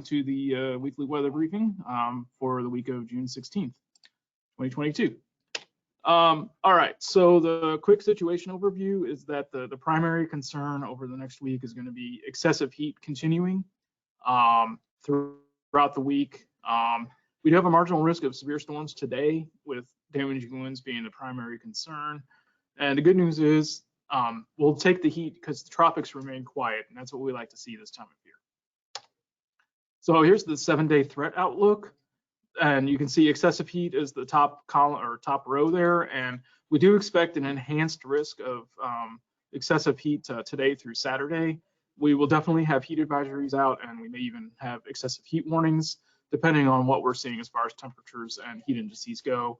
To the weekly weather briefing for the week of June 16th, 2022. All right, so the quick situation overview is that the primary concern over the next week is going to be excessive heat continuing throughout the week. We do have a marginal risk of severe storms today, with damaging winds being the primary concern. And the good news is we'll take the heat because the tropics remain quiet, and that's what we like to see this time of year. So here's the 7-day threat outlook, and you can see excessive heat is the top column or top row there, and we do expect an enhanced risk of excessive heat today through Saturday. We will definitely have heat advisories out, and we may even have excessive heat warnings, depending on what we're seeing as far as temperatures and heat indices go.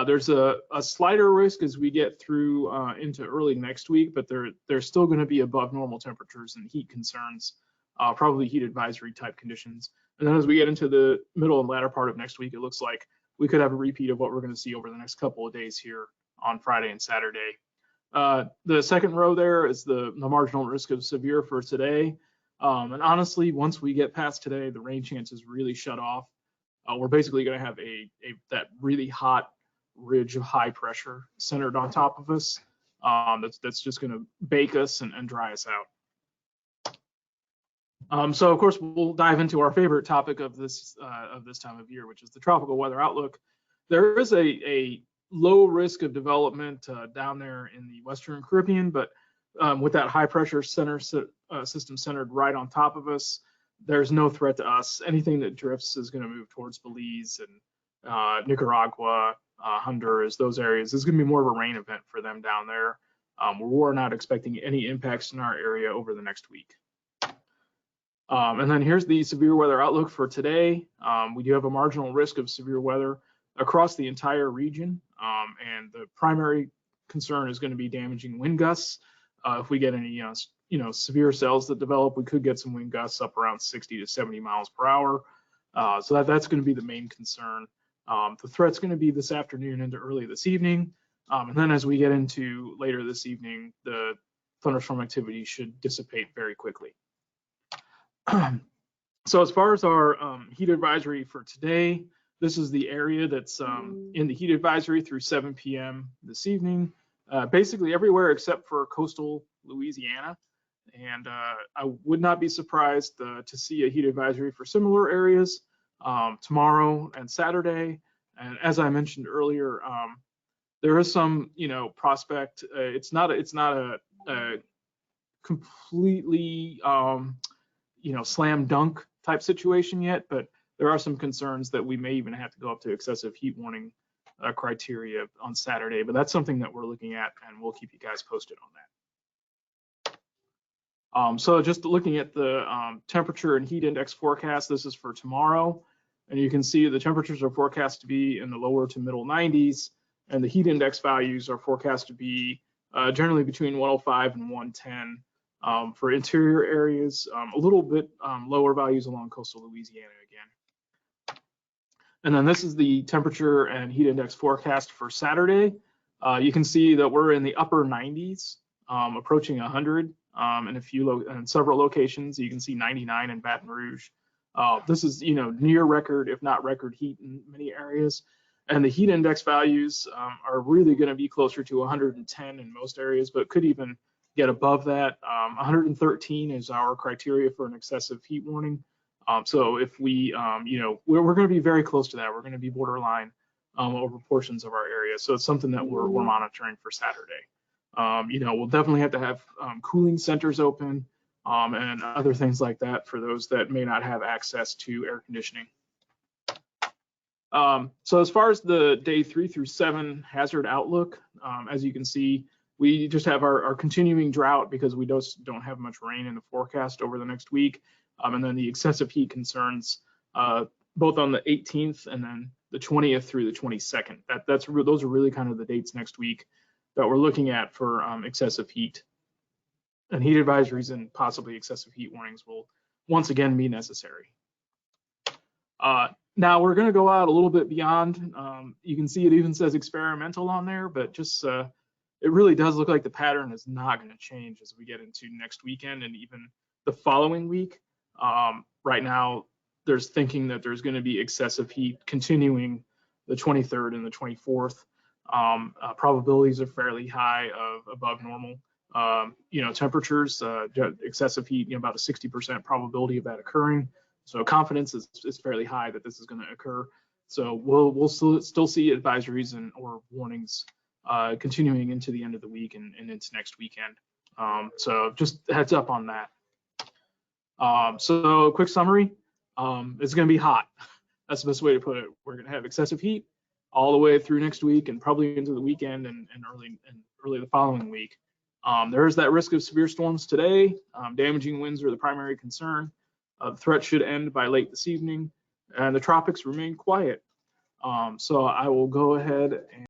There's a slighter risk as we get through into early next week, but they're still going to be above normal temperatures and heat concerns. Probably heat advisory type conditions. And then as we get into the middle and latter part of next week, it looks like we could have a repeat of what we're going to see over the next couple of days here on Friday and Saturday. The second row there is the marginal risk of severe for today. And honestly, once we get past today, the rain chances really shut off. We're basically going to have that really hot ridge of high pressure centered on top of us. That's just going to bake us and dry us out. So of course we'll dive into our favorite topic of this time of year, which is the tropical weather outlook. There is a low risk of development down there in the Western Caribbean, but with that high pressure system centered right on top of us, there's no threat to us. Anything that drifts is going to move towards Belize and Nicaragua, Honduras, those areas. It's going to be more of a rain event for them down there. We're not expecting any impacts in our area over the next week. And then here's the severe weather outlook for today. We do have a marginal risk of severe weather across the entire region, and the primary concern is going to be damaging wind gusts. If we get any severe cells that develop, we could get some wind gusts up around 60 to 70 miles per hour. So that's going to be the main concern. The threat's going to be this afternoon into early this evening, and then as we get into later this evening, the thunderstorm activity should dissipate very quickly. So as far as our heat advisory for today, this is the area that's in the heat advisory through 7 p.m. this evening, basically everywhere except for coastal Louisiana. And I would not be surprised to see a heat advisory for similar areas tomorrow and Saturday. And as I mentioned earlier, there is some, prospect. It's not a completely slam dunk type situation yet, but there are some concerns that we may even have to go up to excessive heat warning criteria on Saturday, but that's something that we're looking at, and we'll keep you guys posted on that. So just looking at the temperature and heat index forecast, this is for tomorrow, and you can see the temperatures are forecast to be in the lower to middle 90s, and the heat index values are forecast to be generally between 105 and 110. For interior areas, a little bit lower values along coastal Louisiana again. And then this is the temperature and heat index forecast for Saturday. You can see that we're in the upper 90s, approaching 100 in several locations. You can see 99 in Baton Rouge. This is near record, if not record heat in many areas. And the heat index values are really going to be closer to 110 in most areas, but could even get above that. 113 is our criteria for an excessive heat warning. So if we, we're going to be very close to that. We're going to be borderline over portions of our area. So it's something that we're monitoring for Saturday. We'll definitely have to have cooling centers open and other things like that for those that may not have access to air conditioning. So as far as the day 3 through 7 hazard outlook, as you can see, we just have our continuing drought because we just don't have much rain in the forecast over the next week. And then the excessive heat concerns both on the 18th and then the 20th through the 22nd. Those are really kind of the dates next week that we're looking at for excessive heat. And heat advisories and possibly excessive heat warnings will once again be necessary. Now we're going to go out a little bit beyond. You can see it even says experimental on there, but just it really does look like the pattern is not going to change as we get into next weekend and even the following week. Right now, there's thinking that there's going to be excessive heat continuing the 23rd and the 24th. Probabilities are fairly high of above normal. Temperatures, excessive heat, about a 60% probability of that occurring. So confidence is fairly high that this is going to occur. So we'll still see advisories or warnings continuing into the end of the week and into next weekend. So just heads up on that. So quick summary, it's going to be hot. That's the best way to put it. We're going to have excessive heat all the way through next week and probably into the weekend and early the following week. There is that risk of severe storms today. Damaging winds are the primary concern. The threat should end by late this evening, and the tropics remain quiet. So I will go ahead and